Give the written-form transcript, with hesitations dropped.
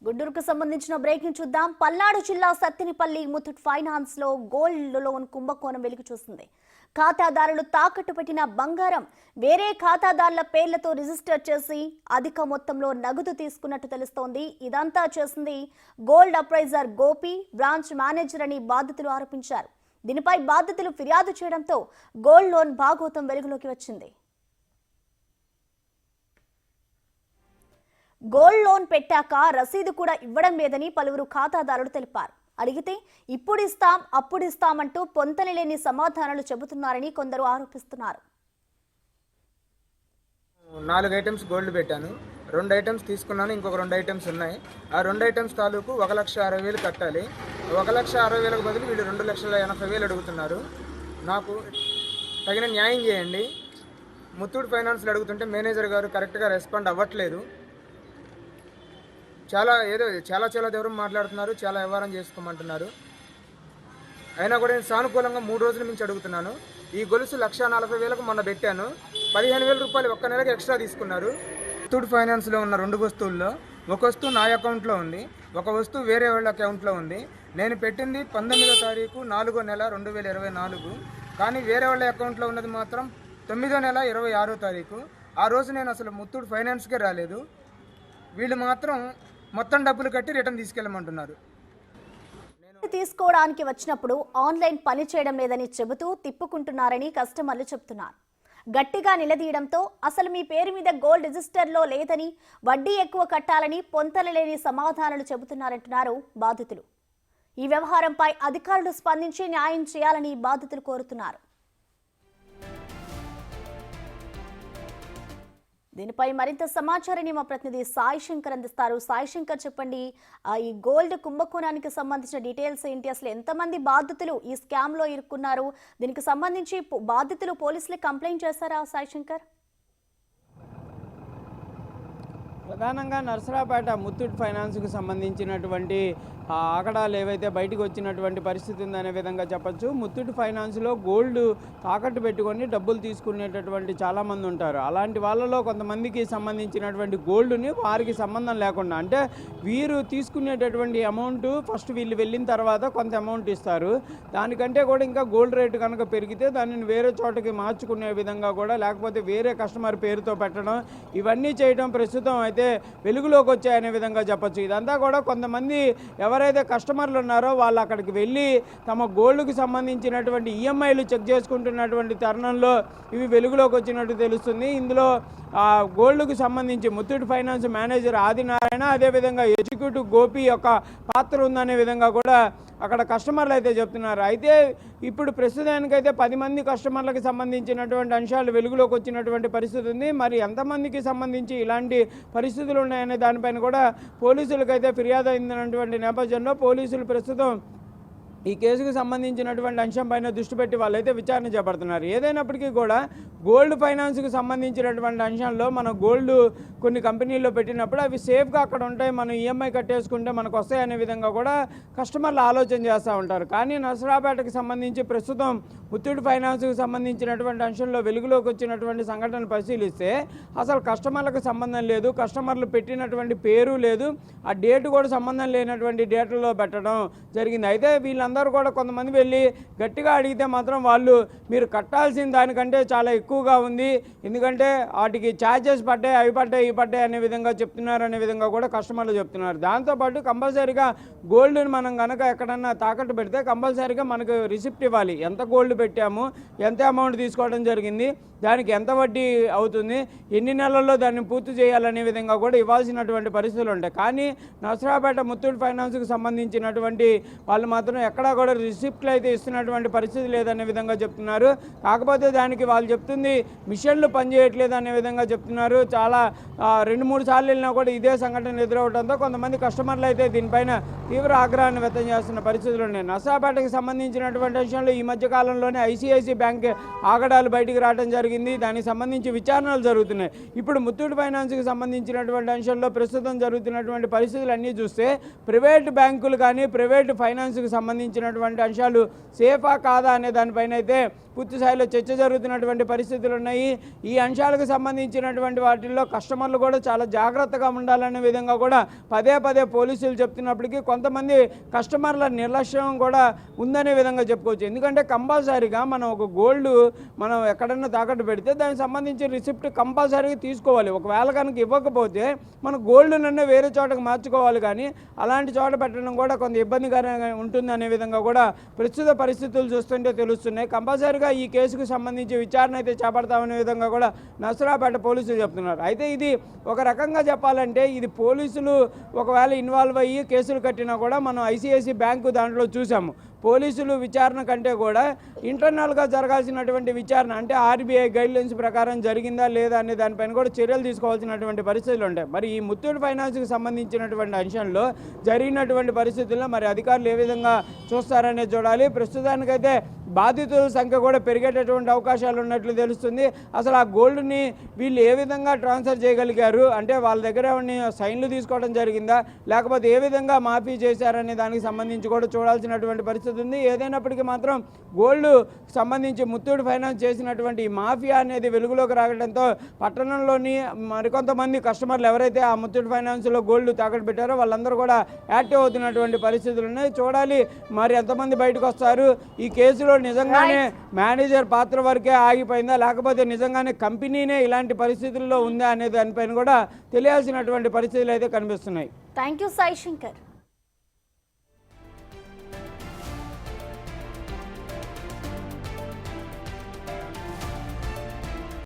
గుంటూరుకు సంబంధించిన బ్రేకింగ్ చూద్దాం. పల్నాడు జిల్లా సత్తెనపల్లి ముత్తూట్ ఫైనాన్స్ లో గోల్డ్ లోన్ కుంభకోణం వెలుగు చూసింది. ఖాతాదారులు తాకట్టు పెట్టిన బంగారం వేరే ఖాతాదారుల పేర్లతో రిజిస్టర్ చేసి అధిక మొత్తంలో నగదు తీసుకున్నట్టు తెలుస్తోంది. ఇదంతా చేసింది gold appraiser Gopi, branch manager అని బాధితులు ఆరోపించారు. దీనిపై బాధితులు ఫిర్యాదు చేయడంతో గోల్డ్ లోన్ భాగోతం వెలుగులోకి వచ్చింది. గోల్డ్ లోన్ పెట్టాక రసీదు కూడా ఇవ్వడం లేదని పలువురు ఖాతాదారులు తెలిపారు. అడిగితే ఇప్పుడు ఇస్తాం అప్పుడు ఇస్తామంటూ పొంతనలేని సమాధానాలు చెబుతున్నారని కొందరు ఆరోపిస్తున్నారు. 4 ఐటమ్స్ గోల్డ్ పెట్టాను, 2 ఐటమ్స్ తీసుకున్నాను, ఇంకొక 2 ఐటమ్స్ ఉన్నాయి. ఆ 2 ఐటమ్స్ తాలూకు 1,60,000 కట్టాలి. 1,60,000కు బదులు వీళ్ళు 2,80,000 అడుగుతున్నారు. నాకు తగిన న్యాయం చేయండి. ముత్తూట్ ఫైనాన్స్లో అడుగుతుంటే మేనేజర్ గారు కరెక్ట్గా రెస్పాండ్ అవ్వట్లేదు. చాలా దూరం మాట్లాడుతున్నారు, చాలా వ్యవహారం చేసుకోమంటున్నారు. అయినా కూడా నేను సానుకూలంగా 3 రోజుల నుంచి అడుగుతున్నాను. ఈ గొలుసు 1,40,000కు మొన్న పెట్టాను, 15,000 రూపాయలు ఒక్క నెలకి ఎక్స్ట్రా తీసుకున్నారు. ముత్తూట్ ఫైనాన్స్లో ఉన్న 2 వస్తువుల్లో ఒక వస్తువు నా అకౌంట్లో ఉంది, ఒక వస్తువు వేరే వాళ్ళ అకౌంట్లో ఉంది. నేను పెట్టింది 19వ తారీఖు 4వ నెల 2024, కానీ వేరే వాళ్ళ అకౌంట్లో ఉన్నది మాత్రం 9వ నెల 26వ తారీఖు. ఆ రోజు నేను అసలు ముత్తూట్ ఫైనాన్స్కే రాలేదు. వీళ్ళు మాత్రం మొత్తం డబ్బులు కట్టి రిటర్న్ తీసుకెళ్ళమంటున్నారు. తీసుకోవడానికి వచ్చినప్పుడు ఆన్లైన్ పని చేయడం లేదని చెబుతూ తిప్పుకుంటున్నారని కస్టమర్లు చెబుతున్నారు. గట్టిగా నిలదీయడంతో అసలు మీ పేరు మీద గోల్డ్ రిజిస్టర్లో లేదని, వడ్డీ ఎక్కువ కట్టాలని పొంతనలేని సమాధానాలు చెబుతున్నారంటున్నారు బాధితులు. ఈ వ్యవహారంపై అధికారులు స్పందించి న్యాయం చేయాలని బాధితులు కోరుతున్నారు. దీనిపై మరింత సమాచారాన్ని మా ప్రతినిధి సాయి శంకర్ అందిస్తారు. సాయి శంకర్, చెప్పండి, ఈ గోల్డ్ కుంభకోణానికి సంబంధించిన డీటెయిల్స్ ఏంటి? అసలు ఎంతమంది బాధితులు ఈ స్కామ్ లో ఇరుక్కున్నారు? దీనికి సంబంధించి బాధితులు పోలీసులకు కంప్లైంట్ చేశారా సాయి శంకర్? ప్రధానంగా నర్సరాపేట ముత్తూట్ ఫైనాన్స్కు సంబంధించినటువంటి ఆకడాలు ఏవైతే బయటకు వచ్చినటువంటి పరిస్థితి ఉందనే విధంగా చెప్పచ్చు. ముత్తూట్ ఫైనాన్స్లో గోల్డ్ తాకట్టు పెట్టుకొని డబ్బులు తీసుకునేటటువంటి చాలామంది ఉంటారు. అలాంటి వాళ్ళలో కొంతమందికి సంబంధించినటువంటి గోల్డ్ని వారికి సంబంధం లేకుండా, అంటే వీరు తీసుకునేటటువంటి అమౌంట్ ఫస్ట్ వీళ్ళు వెళ్ళిన తర్వాత కొంత అమౌంట్ ఇస్తారు. దానికంటే కూడా ఇంకా గోల్డ్ రేటు కనుక పెరిగితే దానిని వేరే చోటకి మార్చుకునే విధంగా కూడా, లేకపోతే వేరే కస్టమర్ పేరుతో పెట్టడం, ఇవన్నీ చేయడం ప్రస్తుతం అయితే వెలుగులోకి వచ్చాయనే విధంగా చెప్పచ్చు. ఇదంతా కూడా కొంతమంది ఎవరైతే కస్టమర్లు ఉన్నారో వాళ్ళు అక్కడికి వెళ్ళి తమ గోల్డ్కి సంబంధించినటువంటి ఈఎంఐలు చెక్ చేసుకుంటున్నటువంటి తరుణంలో ఇవి వెలుగులోకి వచ్చినట్టు తెలుస్తుంది. ఇందులో గోల్డ్కు సంబంధించి ముత్తూట్ ఫైనాన్స్ మేనేజర్ ఆదినారాయణ, అదేవిధంగా ఎగ్జిక్యూటివ్ గోపి యొక్క పాత్ర ఉందనే విధంగా కూడా అక్కడ కస్టమర్లు అయితే చెప్తున్నారు. అయితే ఇప్పుడు ప్రస్తుతానికైతే 10 మంది కస్టమర్లకు సంబంధించినటువంటి అంశాలు వెలుగులోకి వచ్చినటువంటి పరిస్థితి ఉంది. మరి ఎంతమందికి సంబంధించి ఇలాంటి పరిస్థితులు ఉన్నాయనే దానిపైన కూడా పోలీసులకైతే ఫిర్యాదు అయినటువంటి నేపథ్యంలో పోలీసులు ప్రస్తుతం ఈ కేసుకు సంబంధించినటువంటి అంశం పైన దృష్టి పెట్టి వాళ్ళైతే విచారణ చేపడుతున్నారు. ఏదైనప్పటికీ కూడా గోల్డ్ ఫైనాన్స్కి సంబంధించినటువంటి అంశంలో మనం గోల్డ్ కొన్ని కంపెనీల్లో పెట్టినప్పుడు అవి సేఫ్గా అక్కడ ఉంటాయి, మనం ఈఎంఐ కట్టేసుకుంటే మనకు వస్తాయనే విధంగా కూడా కస్టమర్లు ఆలోచన చేస్తూ ఉంటారు. కానీ నర్సరాపేటకి సంబంధించి ప్రస్తుతం ముత్తూట్ ఫైనాన్స్కి సంబంధించినటువంటి అంశంలో వెలుగులోకి వచ్చినటువంటి సంఘటనలు పరిశీలిస్తే అసలు కస్టమర్లకు సంబంధం లేదు, కస్టమర్లు పెట్టినటువంటి పేరు లేదు, ఆ డేటు కూడా సంబంధం లేనటువంటి డేట్లలో పెట్టడం జరిగింది. అయితే వీళ్ళందరూ కూడా కొంతమంది వెళ్ళి గట్టిగా అడిగితే మాత్రం వాళ్ళు మీరు కట్టాల్సిన దానికంటే చాలా ఎక్కువగా ఉంది, ఎందుకంటే వాటికి ఛార్జెస్ పడ్డాయి, అవి పడ్డాయి, ఇవి పడ్డాయి అనే విధంగా చెప్తున్నారు అనే విధంగా కూడా కస్టమర్లు చెప్తున్నారు. దాంతోపాటు కంపల్సరీగా గోల్డ్ని మనం కనుక ఎక్కడన్నా తాకట్టు పెడితే కంపల్సరీగా మనకు రిసిప్ట్ ఇవ్వాలి. ఎంత గోల్డ్ పెట్టాము, ఎంత అమౌంట్ తీసుకోవడం జరిగింది, దానికి ఎంత వడ్డీ అవుతుంది, ఎన్ని నెలల్లో దాన్ని పూర్తి చేయాలనే విధంగా కూడా ఇవ్వాల్సినటువంటి పరిస్థితులు ఉంటాయి. కానీ నర్సరాపేట ముత్తూట్ ఫైనాన్స్కి సంబంధించినటువంటి వాళ్ళు మాత్రం ఎక్కడా కూడా రిసిప్ట్లు అయితే ఇస్తున్నటువంటి పరిస్థితి లేదనే విధంగా చెప్తున్నారు. కాకపోతే దానికి వాళ్ళు చెప్తుంది మిషన్లు పనిచేయట్లేదు అనే విధంగా చెప్తున్నారు. చాలా 2-3 సార్లు వెళ్ళినా కూడా ఇదే సంఘటన ఎదురవడంతో కొంతమంది కస్టమర్లు అయితే దీనిపైన తీవ్ర ఆగ్రహాన్ని వ్యక్తం చేస్తున్న పరిస్థితులు ఉన్నాయి. నర్సరాపేటకి సంబంధించినటువంటి విషయంలో ఈ మధ్య కాలంలోనే ఐసిఐసిఐ బ్యాంక్ ఆగడాలు బయటికి రావడం జరిగింది. దానికి సంబంధించి విచారణలు జరుగుతున్నాయి. ఇప్పుడు ముత్తూట్ ఫైనాన్స్కి సంబంధించినటువంటి అంశంలో ప్రస్తుతం జరుగుతున్నటువంటి పరిస్థితులు అన్నీ చూస్తే ప్రైవేట్ బ్యాంకులు కానీ ప్రైవేట్ ఫైనాన్స్కి సంబంధించి సంబంధించినటువంటి అంశాలు సేఫా కాదా అనే దానిపైన అయితే పూర్తి స్థాయిలో చర్చ జరుగుతున్నటువంటి పరిస్థితులు ఉన్నాయి. ఈ అంశాలకు సంబంధించినటువంటి వాటిల్లో కస్టమర్లు కూడా చాలా జాగ్రత్తగా ఉండాలనే విధంగా కూడా పదే పదే పోలీసులు చెప్తున్నప్పటికీ కొంతమంది కస్టమర్ల నిర్లక్ష్యం కూడా ఉందనే విధంగా చెప్పుకోవచ్చు. ఎందుకంటే కంపల్సరీగా మనం ఒక గోల్డ్ మనం ఎక్కడన్నా తాకట్టు పెడితే దానికి సంబంధించి రిసిప్ట్ కంపల్సరీగా తీసుకోవాలి. ఒకవేళ కనుక ఇవ్వకపోతే మన గోల్డ్ నన్ను వేరే చోటకు మార్చుకోవాలి, కానీ అలాంటి చోట పెట్టడం కూడా కొంత ఇబ్బందికరంగా ఉంటుంది అనే విధంగా కూడా ప్రస్తుత పరిస్థితులు చూస్తుంటే తెలుస్తున్నాయి. కంపల్సరీగా ఈ కేసుకు సంబంధించి విచారణ అయితే చేపడతామనే విధంగా కూడా నర్సరావుపేట పోలీసులు చెప్తున్నారు. అయితే ఇది ఒక రకంగా చెప్పాలంటే ఇది పోలీసులు ఒకవేళ ఇన్వాల్వ్ అయ్యి కేసులు కట్టినా కూడా మనం ఐసిఐసి బ్యాంకు దాంట్లో చూసాము. పోలీసులు విచారణ కంటే కూడా ఇంటర్నల్గా జరగాల్సినటువంటి విచారణ అంటే ఆర్బీఐ గైడ్లైన్స్ ప్రకారం జరిగిందా లేదా అనే దానిపైన కూడా చర్యలు తీసుకోవాల్సినటువంటి పరిస్థితులు ఉంటాయి. మరి ఈ ముత్తూట్ ఫైనాన్స్కి సంబంధించినటువంటి అంశంలో జరిగినటువంటి పరిస్థితుల్లో మరి అధికారులు ఏ విధంగా చూస్తారనేది చూడాలి. ప్రస్తుతానికైతే బాధితుల సంఖ్య కూడా పెరిగేటటువంటి అవకాశాలు ఉన్నట్లు తెలుస్తుంది. అసలు ఆ గోల్డ్ని వీళ్ళు ఏ విధంగా ట్రాన్స్ఫర్ చేయగలిగారు అంటే వాళ్ళ దగ్గర సైన్లు తీసుకోవడం జరిగిందా లేకపోతే ఏ విధంగా మాఫీ చేశారనే దానికి సంబంధించి కూడా చూడాల్సినటువంటి పరిస్థితి ఉంది. ఏదైనప్పటికీ మాత్రం గోల్డ్ సంబంధించి ముత్తూట్ ఫైనాన్స్ చేసినటువంటి మాఫియా అనేది వెలుగులోకి రావడంతో పట్టణంలోని మరికొంతమంది కస్టమర్లు ఎవరైతే ఆ ముత్తూట్ ఫైనాన్స్లో గోల్డ్ తాకట్టు పెట్టారో వాళ్ళందరూ కూడా యాక్టివ్ అవుతున్నటువంటి పరిస్థితులు ఉన్నాయి. చూడాలి మరి ఎంతమంది బయటకు వస్తారు. ఈ కేసులో నిజంగానే మేనేజర్ పాత్ర వరకే ఆగిపోయిందా లేకపోతే నిజంగానే కంపెనీనే ఇలాంటి పరిస్థితుల్లో ఉందా అనే దానిపైన కూడా తెలియాల్సినటువంటి పరిస్థితులు అయితే కనిపిస్తున్నాయి. Thank you Sai Shankar.